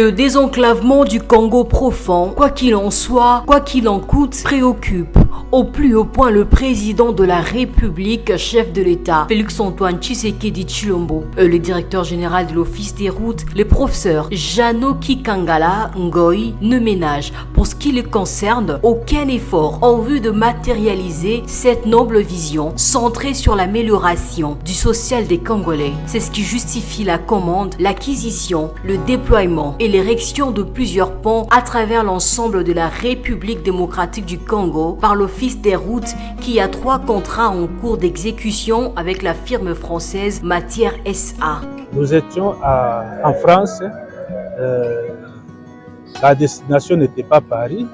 Le désenclavement du Congo profond, quoi qu'il en soit, quoi qu'il en coûte, préoccupe au plus haut point le président de la République, chef de l'État, Félix-Antoine Tshisekedi Tshilombo, le directeur général de l'Office des routes, le professeur Janoki Kangala Ngoy, ne ménage, pour ce qui le concerne, aucun effort en vue de matérialiser cette noble vision centrée sur l'amélioration du social des Congolais. C'est ce qui justifie la commande, l'acquisition, le déploiement et l'érection de plusieurs ponts à travers l'ensemble de la République démocratique du Congo par l'Office des routes qui a 3 contrats en cours d'exécution avec la firme française Matière SA. Nous étions en France, la destination n'était pas Paris,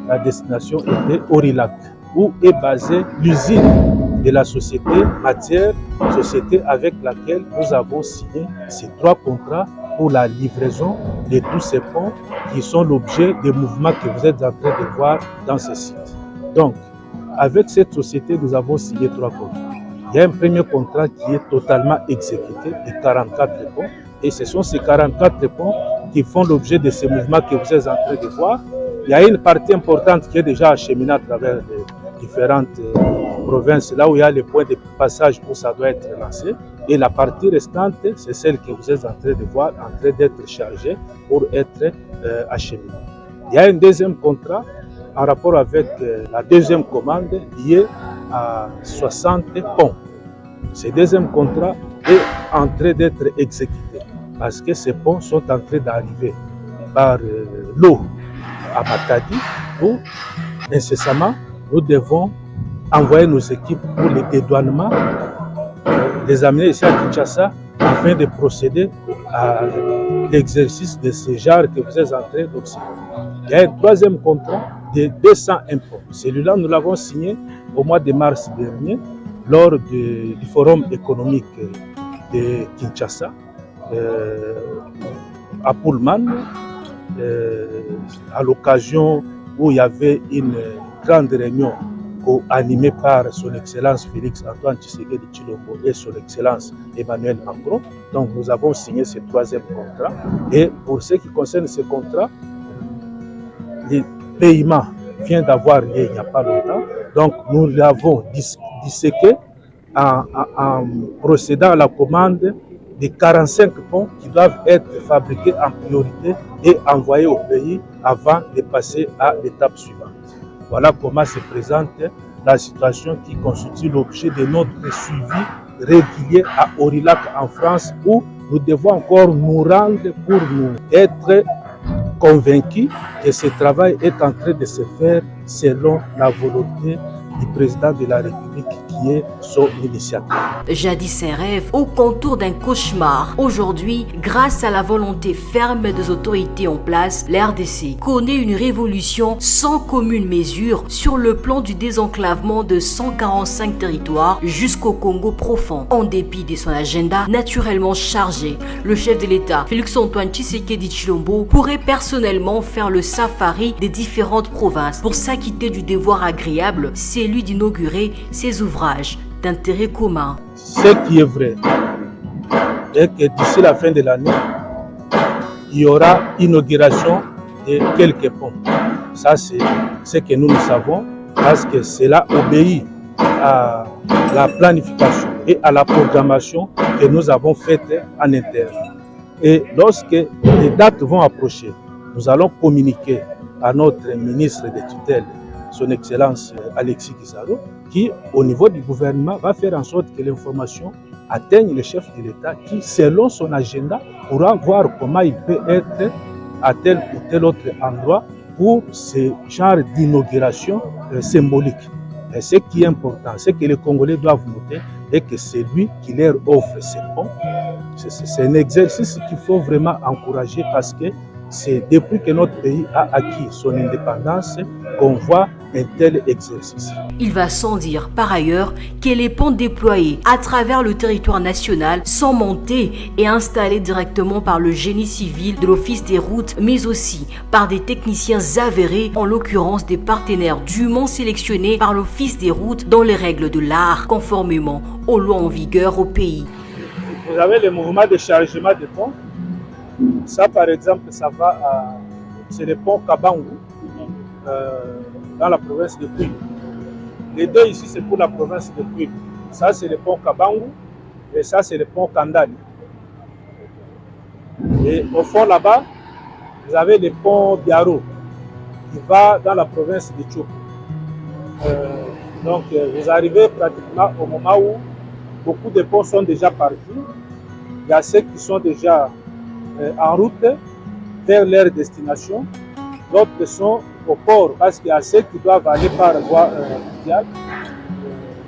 la destination était Aurillac, où est basée l'usine de la société Matière, société avec laquelle nous avons signé ces 3 contrats pour la livraison de tous ces ponts qui sont l'objet des mouvements que vous êtes en train de voir dans ce site. Donc, avec cette société, nous avons signé 3 contrats. Il y a un premier contrat qui est totalement exécuté de 44 ponts. Et ce sont ces 44 ponts qui font l'objet de ces mouvements que vous êtes en train de voir. Il y a une partie importante qui est déjà acheminée à travers les différentes provinces, là où il y a les points de passage où ça doit être lancé. Et la partie restante, c'est celle que vous êtes en train de voir, en train d'être chargée pour être acheminée. Il y a un deuxième contrat en rapport avec la deuxième commande liée à 60 ponts. Ce deuxième contrat est en train d'être exécuté parce que ces ponts sont en train d'arriver par l'eau à Matadi où incessamment nous devons envoyer nos équipes pour le dédouanement, les amener ici à Kinshasa afin de procéder à l'exercice de ce genre que vous êtes en train d'observer. Il y a un troisième contrat de 201 ponts. Celui-là, nous l'avons signé au mois de mars dernier lors du forum économique de Kinshasa à Pullman, à l'occasion où il y avait une grande réunion animée par son Excellence Félix-Antoine Tshisekedi Tshilombo et son Excellence Emmanuel Macron. Donc nous avons signé ce troisième contrat. Et pour ce qui concerne ce contrat, le paiement vient d'avoir lieu il n'y a pas longtemps. Donc nous l'avons disséqué en procédant à la commande de 45 ponts qui doivent être fabriqués en priorité et envoyés au pays avant de passer à l'étape suivante. Voilà comment se présente la situation qui constitue l'objet de notre suivi régulier à Aurillac en France, où nous devons encore nous rendre pour nous être convaincus que ce travail est en train de se faire selon la volonté du président de la République qui est son initiateur. Jadis un rêve au contour d'un cauchemar. Aujourd'hui, grâce à la volonté ferme des autorités en place, l'RDC connaît une révolution sans commune mesure sur le plan du désenclavement de 145 territoires jusqu'au Congo profond. En dépit de son agenda naturellement chargé, le chef de l'État, Félix-Antoine Tshisekedi Tshilombo, pourrait personnellement faire le safari des différentes provinces pour s'acquitter du devoir agréable, celui d'inaugurer ses ouvrages d'intérêt commun. Ce qui est vrai est que d'ici la fin de l'année, il y aura inauguration de quelques ponts. Ça, c'est ce que nous savons parce que cela obéit à la planification et à la programmation que nous avons faite en interne. Et lorsque les dates vont approcher, nous allons communiquer à notre ministre de tutelle, son Excellence Alexis Guizaro, qui, au niveau du gouvernement, va faire en sorte que l'information atteigne le chef de l'État qui, selon son agenda, pourra voir comment il peut être à tel ou tel autre endroit pour ce genre d'inauguration symbolique. Et ce qui est important, c'est que les Congolais doivent noter et que c'est lui qui leur offre ces ponts. C'est un exercice qu'il faut vraiment encourager parce que c'est depuis que notre pays a acquis son indépendance qu'on voit un tel exercice. Il va sans dire par ailleurs que les ponts déployés à travers le territoire national sont montés et installés directement par le génie civil de l'Office des routes, mais aussi par des techniciens avérés, en l'occurrence des partenaires dûment sélectionnés par l'Office des routes dans les règles de l'art, conformément aux lois en vigueur au pays. Vous avez le mouvement de chargement des ponts Ça, par exemple, ça va c'est le pont Kabangu, dans la province de Kwilu. Les deux ici, c'est pour la province de Kwilu. Ça, c'est le pont Kabangu et ça, c'est le pont Kandali. Et au fond, là-bas, vous avez le pont Biaro qui va dans la province de Tchoukou. Donc, vous arrivez pratiquement au moment où beaucoup de ponts sont déjà partis. Il y a ceux qui sont déjà en route vers leur destination. D'autres sont au port parce qu'il y a ceux qui doivent aller par voie fluviale.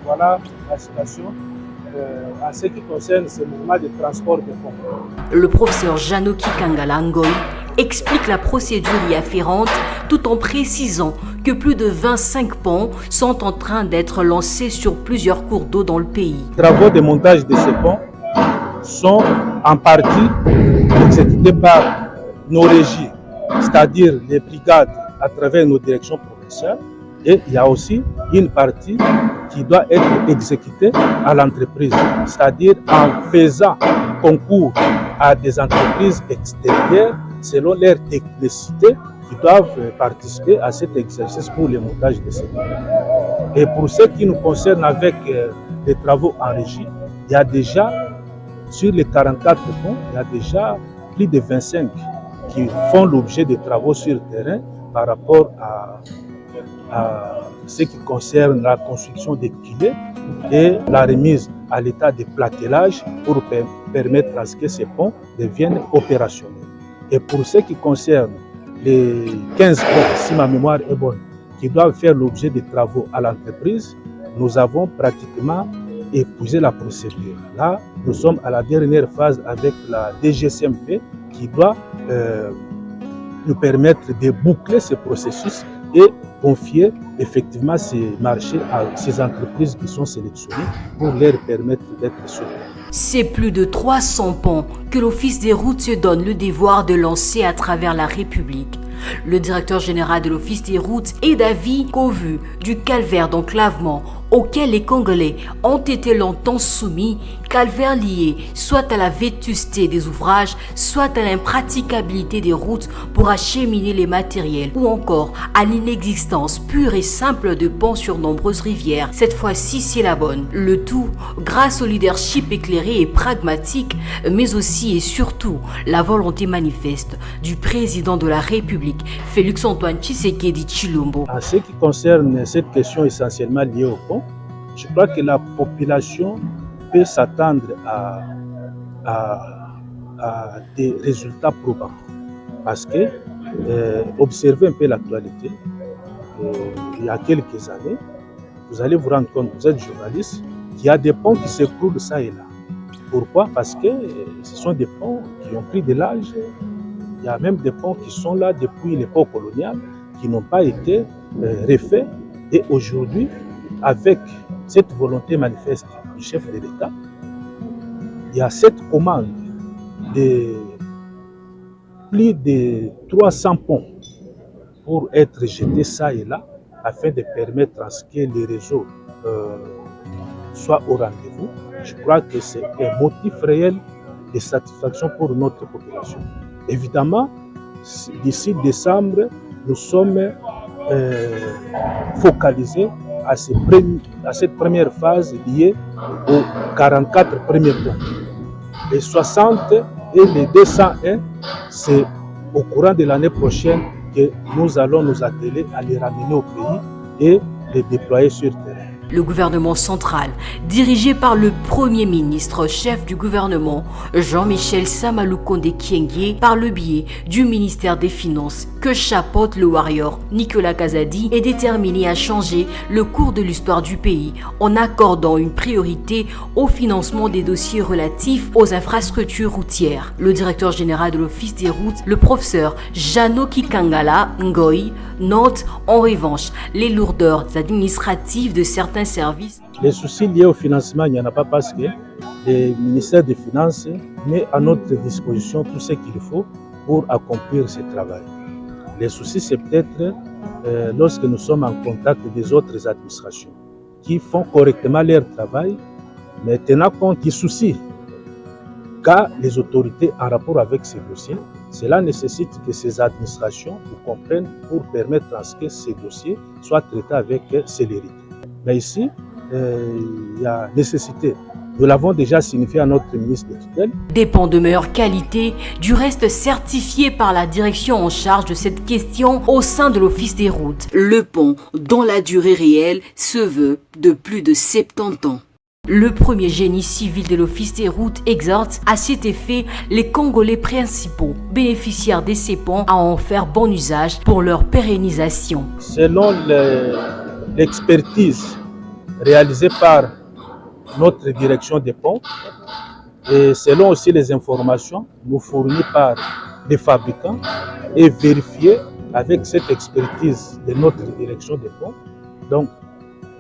Voilà la situation en ce qui concerne ce mouvement de transport de ponts. Le professeur Janoki Kangala Ngoy explique la procédure y afférente tout en précisant que plus de 25 ponts sont en train d'être lancés sur plusieurs cours d'eau dans le pays. Les travaux de montage de ces ponts sont en partie exécutés par nos régies, c'est-à-dire les brigades à travers nos directions provinciales, et il y a aussi une partie qui doit être exécutée à l'entreprise, c'est-à-dire en faisant concours à des entreprises extérieures selon leur technicité qui doivent participer à cet exercice pour le montage de ces ponts. Et pour ce qui nous concerne avec les travaux en régie, il y a déjà, sur les 44 ponts, il y a déjà plus de 25 qui font l'objet de travaux sur le terrain par rapport à ce qui concerne la construction des culées et la remise à l'état de platelage pour permettre à ce que ces ponts deviennent opérationnels. Et pour ce qui concerne les 15 ponts, si ma mémoire est bonne, qui doivent faire l'objet de travaux à l'entreprise, nous avons pratiquement épuisé la procédure. Là, nous sommes à la dernière phase avec la DGCMP qui doit nous permettre de boucler ce processus et confier effectivement ces marchés à ces entreprises qui sont sélectionnées pour leur permettre d'être sur terrain. C'est plus de 300 ponts que l'Office des routes se donne le devoir de lancer à travers la République. Le directeur général de l'Office des routes est d'avis qu'au vu du calvaire d'enclavement auquel les Congolais ont été longtemps soumis, calvaire lié soit à la vétusté des ouvrages, soit à l'impraticabilité des routes pour acheminer les matériels, ou encore à l'inexistence pure et simple de ponts sur nombreuses rivières. Cette fois-ci, c'est la bonne. Le tout grâce au leadership éclairé et pragmatique, mais aussi et surtout la volonté manifeste du président de la République, Félix-Antoine Tshisekedi Tshilombo. En ce qui concerne cette question essentiellement liée au pont, je crois que la population peut s'attendre à des résultats probants. Parce que, observez un peu l'actualité, il y a quelques années, vous allez vous rendre compte, vous êtes journaliste, qu'il y a des ponts qui s'écroulent ça et là. Pourquoi? Parce que ce sont des ponts qui ont pris de l'âge. Il y a même des ponts qui sont là depuis l'époque coloniale, qui n'ont pas été refaits. Et aujourd'hui, avec cette volonté manifeste du chef de l'État, il y a cette commande de plus de 300 ponts pour être jetés ça et là, afin de permettre à ce que les réseaux soient au rendez-vous. Je crois que c'est un motif réel de satisfaction pour notre population. Évidemment, d'ici décembre, nous sommes focalisés à cette première phase liée aux 44 premiers ponts. Les 60 et les 201, c'est au courant de l'année prochaine que nous allons nous atteler à les ramener au pays et les déployer sur terrain. Le gouvernement central, dirigé par le Premier ministre, chef du gouvernement, Jean-Michel Samaloukonde Kyenge, par le biais du ministère des Finances, que chapeaute le warrior Nicolas Kazadi, est déterminé à changer le cours de l'histoire du pays en accordant une priorité au financement des dossiers relatifs aux infrastructures routières. Le directeur général de l'Office des routes, le professeur Janoki Kangala Ngoy, note en revanche les lourdeurs administratives de certains services. Les soucis liés au financement, il n'y en a pas parce que le ministère des Finances met à notre disposition tout ce qu'il faut pour accomplir ce travail. Les soucis, c'est peut-être lorsque nous sommes en contact des autres administrations qui font correctement leur travail, mais tenant compte du souci qu'a les autorités en rapport avec ces dossiers. Cela nécessite que ces administrations vous comprennent pour permettre à ce que ces dossiers soient traités avec célérité. Mais ici, il y a nécessité. Nous l'avons déjà signifié à notre ministre de tutelle. Des ponts de meilleure qualité, du reste certifiés par la direction en charge de cette question au sein de l'Office des routes. Le pont, dont la durée réelle se veut de plus de 70 ans. Le premier génie civil de l'Office des routes exhorte à cet effet les Congolais principaux bénéficiaires de ces ponts à en faire bon usage pour leur pérennisation. Selon l'expertise réalisée par notre direction des ponts et selon aussi les informations nous fournies par les fabricants et vérifiées avec cette expertise de notre direction des ponts. Donc,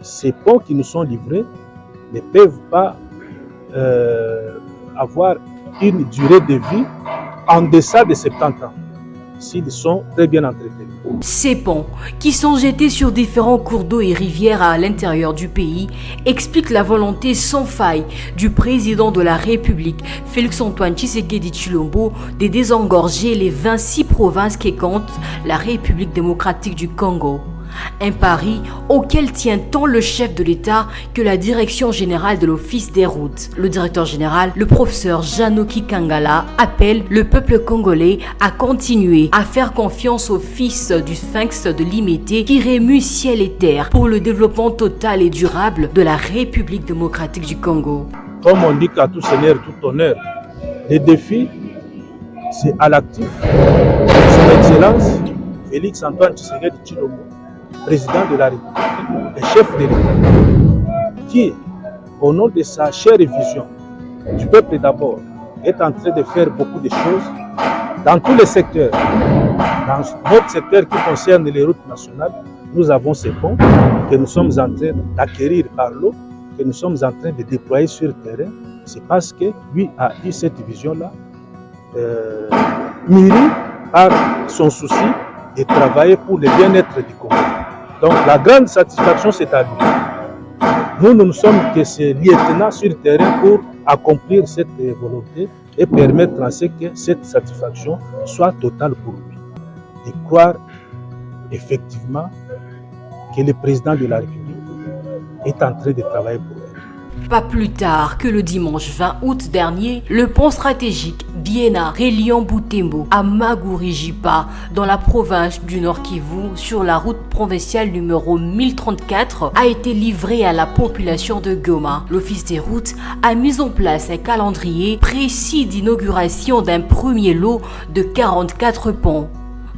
ces ponts qui nous sont livrés ne peuvent pas avoir une durée de vie en deçà de 70 ans, s'ils sont très bien entretenus. Ces ponts, qui sont jetés sur différents cours d'eau et rivières à l'intérieur du pays, expliquent la volonté sans faille du président de la République, Félix-Antoine Tshisekedi Tshilombo, de désengorger les 26 provinces qui comptent la République démocratique du Congo. Un pari auquel tient tant le chef de l'État que la direction générale de l'Office des routes. Le directeur général, le professeur Janoki Kangala, appelle le peuple congolais à continuer à faire confiance au fils du sphinx de Limete qui remue ciel et terre pour le développement total et durable de la République démocratique du Congo. Comme on dit qu'à tout seigneur, tout honneur, les défis, c'est à l'actif. Son Excellence, Félix-Antoine Tshisekedi Tshilombo, président de la République et chef de l'État, qui, au nom de sa chère vision du peuple d'abord, est en train de faire beaucoup de choses dans tous les secteurs. Dans notre secteur qui concerne les routes nationales, nous avons ces ponts que nous sommes en train d'acquérir par l'eau, que nous sommes en train de déployer sur le terrain. C'est parce que lui a eu cette vision-là, mûrie par son souci de travailler pour le bien-être du Congo. Donc la grande satisfaction, c'est à lui. Nous ne sommes que ces lieutenants sur le terrain pour accomplir cette volonté et permettre à ce que cette satisfaction soit totale pour lui. Et croire effectivement que le président de la République est en train de travailler pour elle. Pas plus tard que le dimanche 20 août dernier, le pont stratégique Biena reliant Butembo à Magurijipa dans la province du Nord Kivu sur la route provinciale numéro 1034 a été livré à la population de Goma. L'Office des routes a mis en place un calendrier précis d'inauguration d'un premier lot de 44 ponts.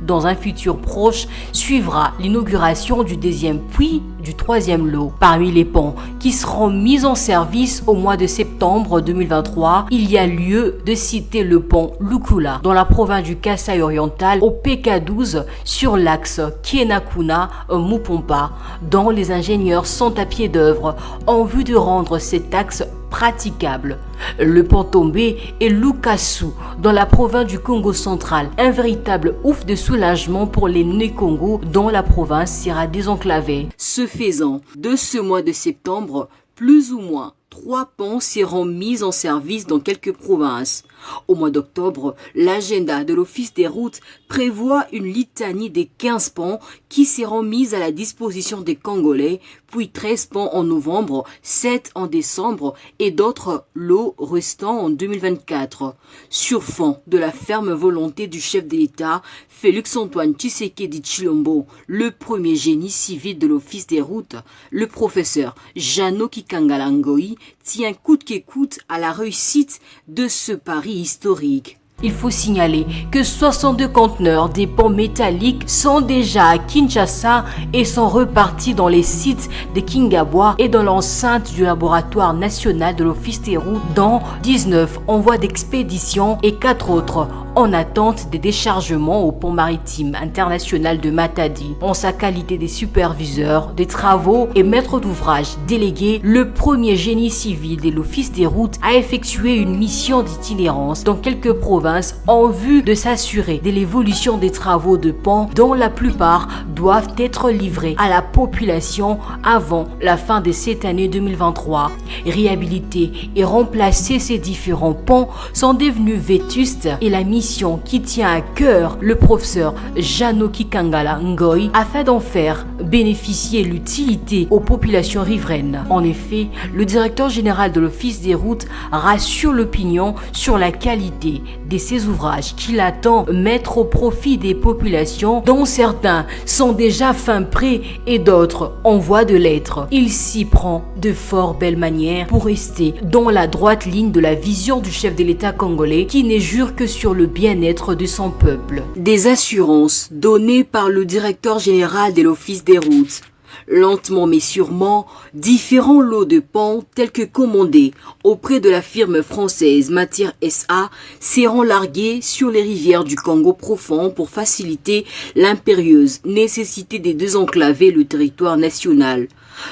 Dans un futur proche, suivra l'inauguration du deuxième puis du troisième lot. Parmi les ponts qui seront mis en service au mois de septembre 2023, il y a lieu de citer le pont Lukula dans la province du Kasaï oriental au PK12 sur l'axe Kienakuna-Mupompa, dont les ingénieurs sont à pied d'œuvre en vue de rendre cet axe praticable. Le pont tombé est Lukasu dans la province du Congo central, un véritable ouf de soulagement pour les Né-Congo dont la province sera désenclavée. Ce faisant, de ce mois de septembre, plus ou moins 3 ponts seront mis en service dans quelques provinces. Au mois d'octobre, l'agenda de l'Office des routes prévoit une litanie des 15 ponts qui seront mis à la disposition des Congolais, puis 13 ponts en novembre, 7 en décembre et d'autres lots restants en 2024. Sur fond de la ferme volonté du chef de l'État, Félix-Antoine Tshisekedi Tshilombo, le premier génie civil de l'Office des routes, le professeur Janoki Kangala Ngoyi tient coûte que coûte à la réussite de ce pari historique. Il faut signaler que 62 conteneurs des ponts métalliques sont déjà à Kinshasa et sont repartis dans les sites de Kingabwa et dans l'enceinte du laboratoire national de l'Office des routes, dont 19 en voie d'expédition et 4 autres en attente des déchargements au pont maritime international de Matadi. En sa qualité de superviseur des travaux et maître d'ouvrage délégué, le premier génie civil de l'Office des routes a effectué une mission d'itinérance dans quelques provinces en vue de s'assurer de l'évolution des travaux de pont dont la plupart doivent être livrés à la population avant la fin de cette année 2023. Réhabiliter et remplacer ces différents ponts sont devenus vétustes et la mission qui tient à cœur le professeur Janoki Kangala Ngoy afin d'en faire bénéficier l'utilité aux populations riveraines. En effet, le directeur général de l'Office des routes rassure l'opinion sur la qualité de ces ouvrages qu'il attend mettre au profit des populations dont certains sont déjà fin prêts et d'autres en voie de l'être. Il s'y prend de fort belle manière pour rester dans la droite ligne de la vision du chef de l'État congolais qui ne jure que sur le bien-être de son peuple. Des assurances données par le directeur général de l'Office des routes. Lentement mais sûrement, différents lots de ponts tels que commandés auprès de la firme française Matière SA seront largués sur les rivières du Congo profond pour faciliter l'impérieuse nécessité de désenclaver le territoire national,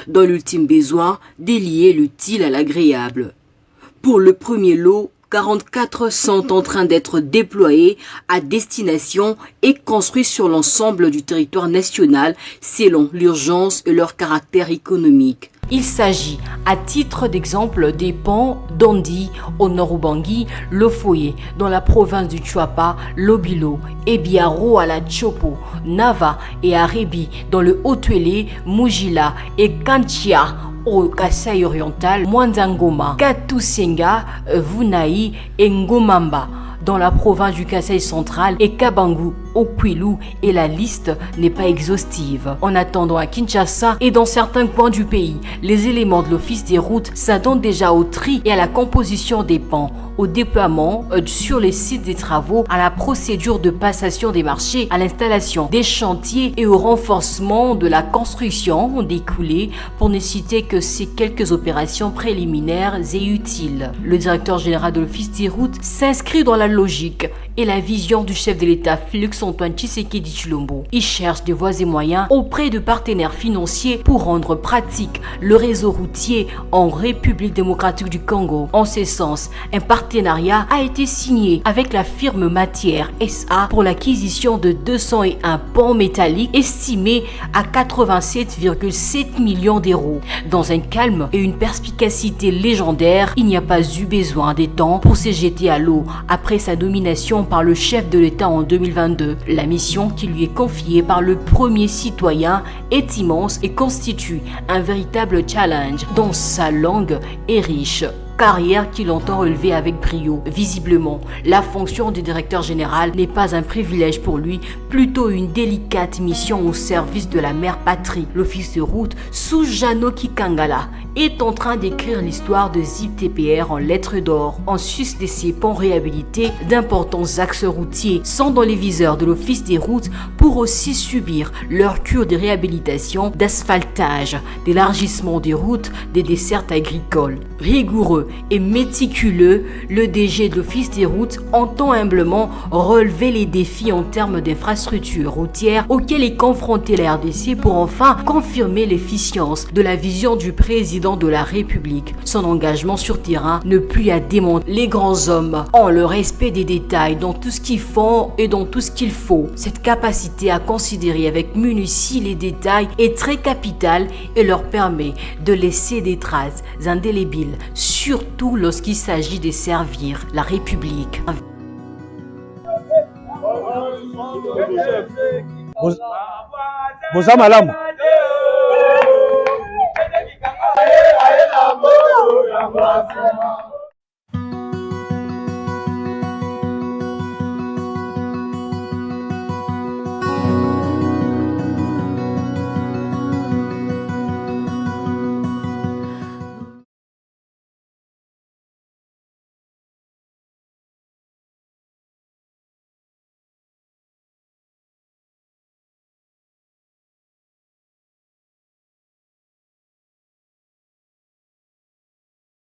dans l'ultime besoin d'élier l'utile à l'agréable. Pour le premier lot, 44 sont en train d'être déployés à destination et construits sur l'ensemble du territoire national selon l'urgence et leur caractère économique. Il s'agit, à titre d'exemple, des ponts d'Ondi au nord Ubangi, Lofoye dans la province du Chuapa, Lobilo, Ebiaro à la Chopo, Nava et Arebi dans le Haut-Tuélé, Mujila et Kanchia au Kasaï oriental, Mwanzangoma, Katusenga, Vunaï et Ngomamba dans la province du Kasaï central et Kabangu au Kwilu, et la liste n'est pas exhaustive. En attendant à Kinshasa et dans certains coins du pays, les éléments de l'Office des routes s'attendent déjà au tri et à la composition des ponts, au déploiement sur les sites des travaux, à la procédure de passation des marchés, à l'installation des chantiers et au renforcement de la construction des coulées, pour ne citer que ces quelques opérations préliminaires et utiles. Le directeur général de l'Office des routes s'inscrit dans la logique et la vision du chef de l'État Félix-Antoine Tshisekedi Tshilombo. Il cherche des voies et moyens auprès de partenaires financiers pour rendre pratique le réseau routier en République démocratique du Congo. En ce sens, un partenariat a été signé avec la firme Matière SA pour l'acquisition de 201 ponts métalliques estimés à 87,7 millions d'euros. Dans un calme et une perspicacité légendaire, il n'y a pas eu besoin des temps pour se jeter à l'eau après sa nomination par le chef de l'État en 2022. La mission qui lui est confiée par le premier citoyen est immense et constitue un véritable challenge dont sa langue est riche. Carrière qu'il entend relever avec brio. Visiblement, la fonction de directeur général n'est pas un privilège pour lui, plutôt une délicate mission au service de la mère patrie. L'Office de route, sous Janoki Kangala, est en train d'écrire l'histoire de ZIP-TPR en lettres d'or. En sus de ces ponts réhabilités, d'importants axes routiers sont dans les viseurs de l'Office des routes pour aussi subir leur cure de réhabilitation, d'asphaltage, d'élargissement des routes, des dessertes agricoles. Rigoureux et méticuleux, le DG de l'Office des routes entend humblement relever les défis en termes d'infrastructures routières auxquels est confrontée la RDC pour enfin confirmer l'efficience de la vision du président de la République. Son engagement sur terrain ne plus à démontrer. Les grands hommes ont le respect des détails dans tout ce qu'ils font et dans tout ce qu'il faut. Cette capacité à considérer avec minutie les détails est très capitale et leur permet de laisser des traces indélébiles, surtout lorsqu'il s'agit de servir la République. Boza malamu.